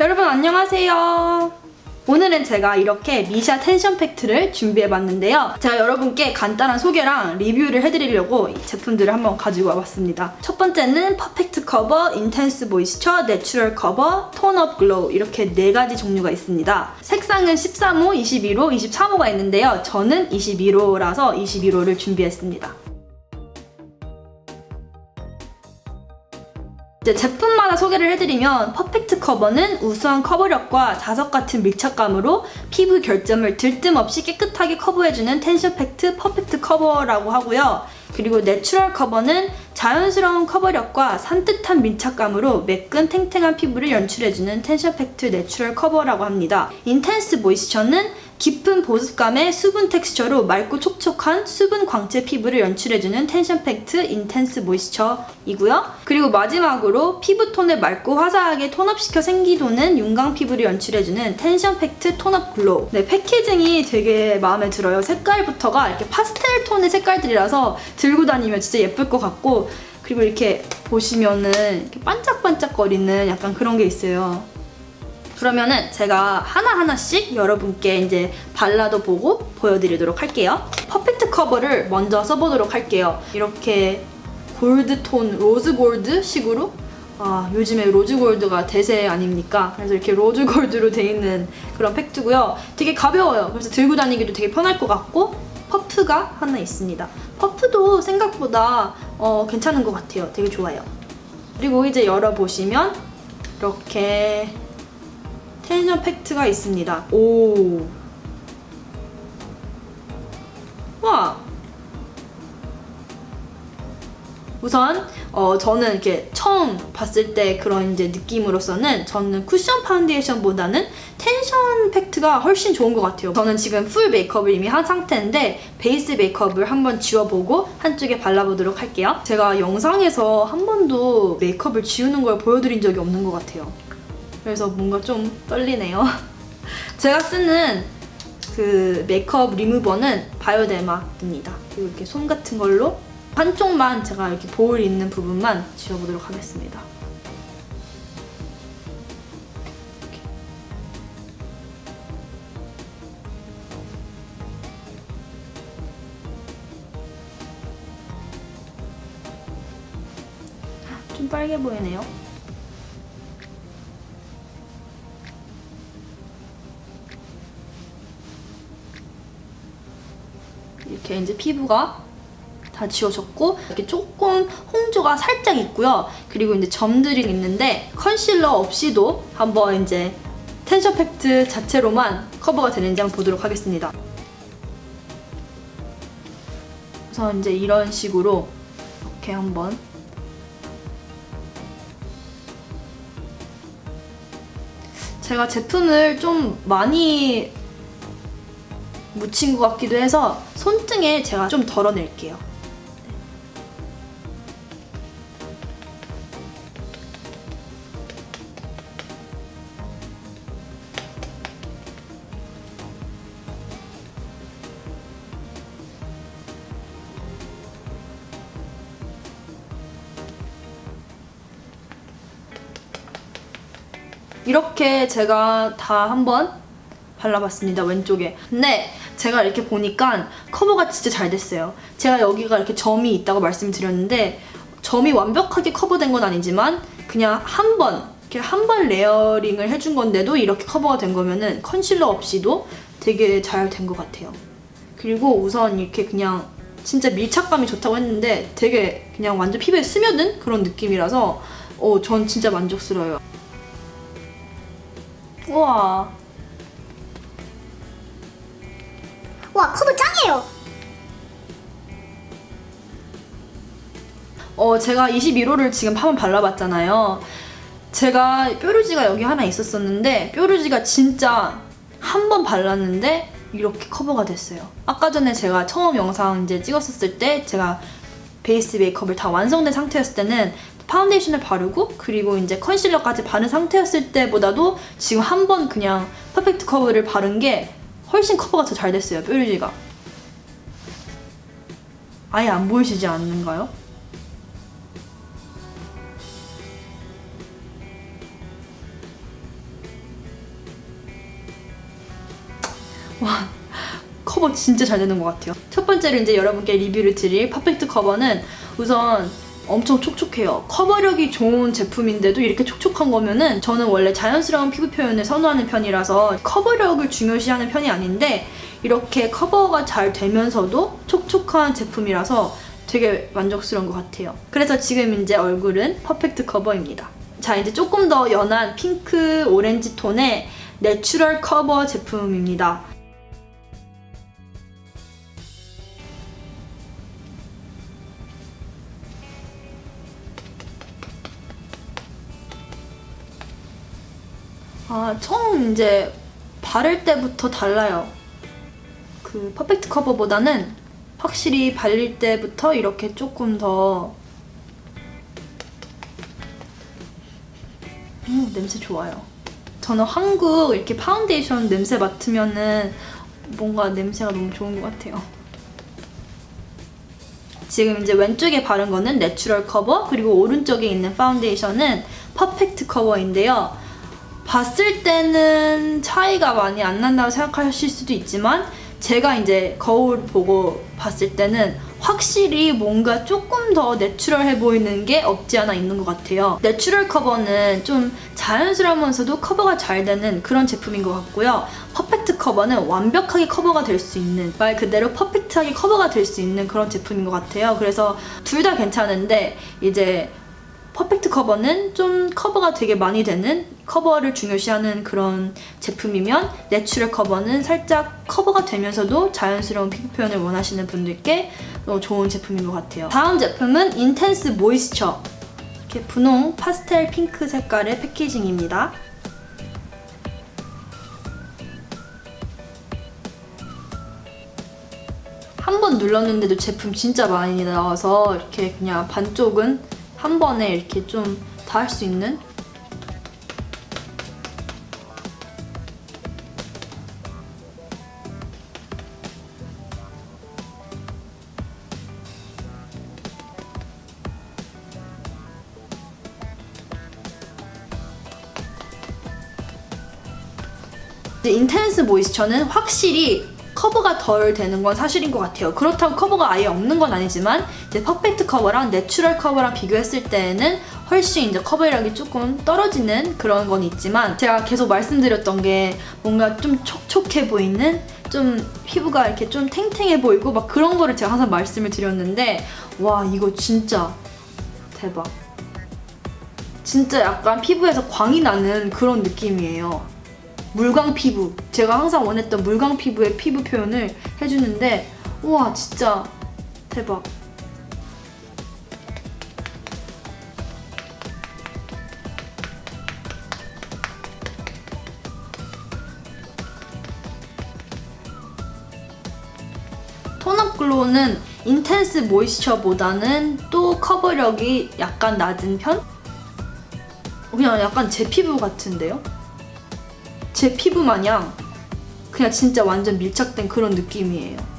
여러분 안녕하세요. 오늘은 제가 이렇게 미샤 텐션 팩트를 준비해봤는데요. 제가 여러분께 간단한 소개랑 리뷰를 해드리려고 이 제품들을 한번 가지고 와봤습니다. 첫 번째는 퍼펙트 커버, 인텐스 모이스처, 내추럴 커버, 톤업 글로우 이렇게 4가지 종류가 있습니다. 색상은 13호, 21호, 23호가 있는데요. 저는 21호라서 21호를 준비했습니다. 이제 제품마다 소개를 해드리면 퍼펙트 커버는 우수한 커버력과 자석 같은 밀착감으로 피부 결점을 들뜸 없이 깨끗하게 커버해주는 텐션 팩트 퍼펙트 커버라고 하고요. 그리고 내추럴 커버는 자연스러운 커버력과 산뜻한 밀착감으로 매끈 탱탱한 피부를 연출해주는 텐션 팩트 내추럴 커버라고 합니다. 인텐스 모이스처는 깊은 보습감의 수분 텍스처로 맑고 촉촉한 수분 광채 피부를 연출해주는 텐션 팩트 인텐스 모이스처이고요. 그리고 마지막으로 피부톤을 맑고 화사하게 톤업시켜 생기도는 윤광 피부를 연출해주는 텐션 팩트 톤업 글로우. 네, 패키징이 되게 마음에 들어요. 색깔부터가 이렇게 파스텔 톤의 색깔들이라서 들고 다니면 진짜 예쁠 것 같고, 그리고 이렇게 보시면은 이렇게 반짝반짝거리는 약간 그런 게 있어요. 그러면은 제가 하나하나씩 여러분께 이제 발라도 보고 보여드리도록 할게요. 퍼펙트 커버를 먼저 써보도록 할게요. 이렇게 골드톤, 로즈 골드 식으로 요즘에 로즈 골드가 대세 아닙니까? 그래서 이렇게 로즈 골드로 돼 있는 그런 팩트고요. 되게 가벼워요. 그래서 들고 다니기도 되게 편할 것 같고, 퍼프가 하나 있습니다. 퍼프도 생각보다 괜찮은 것 같아요. 되게 좋아요. 그리고 이제 열어보시면 이렇게 텐션 팩트가 있습니다. 오, 와. 우선 저는 이렇게 처음 봤을 때 그런 이제 느낌으로서는 저는 쿠션 파운데이션보다는 텐션 팩트가 훨씬 좋은 것 같아요. 저는 지금 풀 메이크업을 이미 한 상태인데 베이스 메이크업을 한번 지워보고 한쪽에 발라보도록 할게요. 제가 영상에서 한 번도 메이크업을 지우는 걸 보여드린 적이 없는 것 같아요. 그래서 뭔가 좀 떨리네요. 제가 쓰는 그 메이크업 리무버는 바이오데마입니다. 그리고 이렇게 솜 같은 걸로 한쪽만 제가 이렇게 볼 있는 부분만 지워보도록 하겠습니다. 이렇게. 좀 빨개 보이네요. 이렇게 이제 피부가 다 지워졌고, 이렇게 조금 홍조가 살짝 있고요. 그리고 이제 점들이 있는데 컨실러 없이도 한번 이제 텐션 팩트 자체로만 커버가 되는지 한번 보도록 하겠습니다. 우선 이제 이런 식으로 이렇게 한번 제가 제품을 좀 많이 묻힌 것 같기도 해서 손등에 제가 좀 덜어낼게요. 이렇게 제가 다 한번 발라봤습니다, 왼쪽에. 근데 제가 이렇게 보니까 커버가 진짜 잘 됐어요. 제가 여기가 이렇게 점이 있다고 말씀드렸는데 점이 완벽하게 커버된 건 아니지만 그냥 이렇게 한 번 레이어링을 해준 건데도 이렇게 커버가 된 거면은 컨실러 없이도 되게 잘 된 것 같아요. 그리고 우선 이렇게 그냥 진짜 밀착감이 좋다고 했는데 되게 그냥 완전 피부에 스며든 그런 느낌이라서 전 진짜 만족스러워요. 우와. 와, 커버 짱이에요. 제가 21호를 지금 한번 발라봤잖아요. 제가 뾰루지가 여기 하나 있었었는데 뾰루지가 진짜 한 번 발랐는데 이렇게 커버가 됐어요. 아까 전에 제가 처음 영상 이제 찍었었을 때 제가 베이스 메이크업을 다 완성된 상태였을 때는 파운데이션을 바르고 그리고 이제 컨실러까지 바른 상태였을 때보다도 지금 한 번 그냥 퍼펙트 커버를 바른 게 훨씬 커버가 더 잘 됐어요. 뾰루지가 아예 안 보이시지 않는가요? 와, 커버 진짜 잘 되는 것 같아요. 첫 번째로 이제 여러분께 리뷰를 드릴 퍼펙트 커버는 우선 엄청 촉촉해요. 커버력이 좋은 제품인데도 이렇게 촉촉한 거면은 저는 원래 자연스러운 피부 표현을 선호하는 편이라서 커버력을 중요시하는 편이 아닌데 이렇게 커버가 잘 되면서도 촉촉한 제품이라서 되게 만족스러운 것 같아요. 그래서 지금 이제 얼굴은 퍼펙트 커버입니다. 자, 이제 조금 더 연한 핑크 오렌지 톤의 내추럴 커버 제품입니다. 처음 이제 바를 때부터 달라요. 그 퍼펙트 커버보다는 확실히 발릴 때부터 이렇게 조금 더 냄새 좋아요. 저는 한국 이렇게 파운데이션 냄새 맡으면은 뭔가 냄새가 너무 좋은 것 같아요. 지금 이제 왼쪽에 바른 거는 내추럴 커버, 그리고 오른쪽에 있는 파운데이션은 퍼펙트 커버인데요. 봤을 때는 차이가 많이 안 난다고 생각하실 수도 있지만 제가 이제 거울 보고 봤을 때는 확실히 뭔가 조금 더 내추럴해 보이는 게 없지 않아 있는 것 같아요. 내추럴 커버는 좀 자연스러우면서도 커버가 잘 되는 그런 제품인 것 같고요. 퍼펙트 커버는 완벽하게 커버가 될 수 있는, 말 그대로 퍼펙트하게 커버가 될 수 있는 그런 제품인 것 같아요. 그래서 둘 다 괜찮은데 이제 퍼펙트 커버는 좀 커버가 되게 많이 되는, 커버를 중요시하는 그런 제품이면 내추럴 커버는 살짝 커버가 되면서도 자연스러운 피부 표현을 원하시는 분들께 좋은 제품인 것 같아요. 다음 제품은 인텐스 모이스처. 이렇게 분홍 파스텔 핑크 색깔의 패키징입니다. 한 번 눌렀는데도 제품 진짜 많이 나와서 이렇게 그냥 반쪽은 한 번에 이렇게 좀 다 할 수 있는, 인텐스 모이스처는 확실히 커버가 덜 되는 건 사실인 것 같아요. 그렇다고 커버가 아예 없는 건 아니지만 이제 퍼펙트 커버랑 내추럴 커버랑 비교했을 때는 훨씬 이제 커버력이 조금 떨어지는 그런 건 있지만, 제가 계속 말씀드렸던 게 뭔가 좀 촉촉해 보이는, 좀 피부가 이렇게 좀 탱탱해 보이고 막 그런 거를 제가 항상 말씀을 드렸는데, 와, 이거 진짜 대박. 진짜 약간 피부에서 광이 나는 그런 느낌이에요. 물광 피부, 제가 항상 원했던 물광 피부의 피부 표현을 해주는데, 우와, 진짜 대박. 톤업 글로우는 인텐스 모이스처보다는 또 커버력이 약간 낮은 편? 그냥 약간 제 피부 같은데요? 제 피부 마냥 그냥 진짜 완전 밀착된 그런 느낌이에요.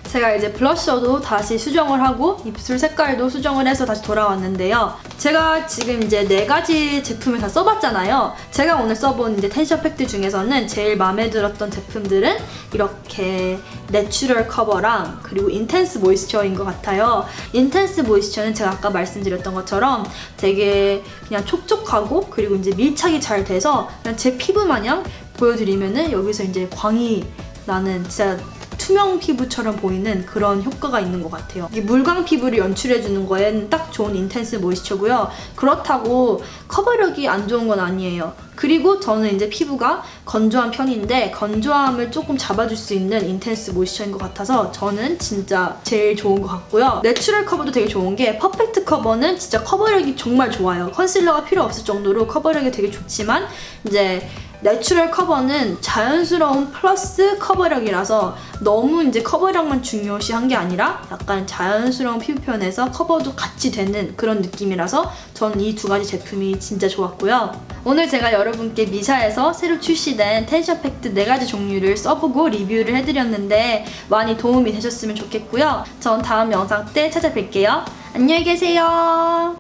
제가 이제 블러셔도 다시 수정을 하고 입술 색깔도 수정을 해서 다시 돌아왔는데요. 제가 지금 이제 4가지 제품을 다 써봤잖아요. 제가 오늘 써본 이제 텐션 팩트 중에서는 제일 마음에 들었던 제품들은 이렇게 내추럴 커버랑 그리고 인텐스 모이스처인 것 같아요. 인텐스 모이스처는 제가 아까 말씀드렸던 것처럼 되게 그냥 촉촉하고 그리고 이제 밀착이 잘 돼서 그냥 제 피부 마냥 보여드리면은 여기서 이제 광이 나는 진짜 투명 피부처럼 보이는 그런 효과가 있는 것 같아요. 이 물광 피부를 연출해주는 거에는 딱 좋은 인텐스 모이스처고요. 그렇다고 커버력이 안 좋은 건 아니에요. 그리고 저는 이제 피부가 건조한 편인데 건조함을 조금 잡아줄 수 있는 인텐스 모이스처인 것 같아서 저는 진짜 제일 좋은 것 같고요. 내추럴 커버도 되게 좋은 게 퍼펙트 커버는 진짜 커버력이 정말 좋아요. 컨실러가 필요 없을 정도로 커버력이 되게 좋지만 이제 내추럴 커버는 자연스러운 플러스 커버력이라서 너무 이제 커버력만 중요시한 게 아니라 약간 자연스러운 피부 표현에서 커버도 같이 되는 그런 느낌이라서 전 이 2가지 제품이 진짜 좋았고요. 오늘 제가 여러분께 미샤에서 새로 출시된 텐션 팩트 4가지 종류를 써보고 리뷰를 해드렸는데 많이 도움이 되셨으면 좋겠고요. 전 다음 영상 때 찾아뵐게요. 안녕히 계세요.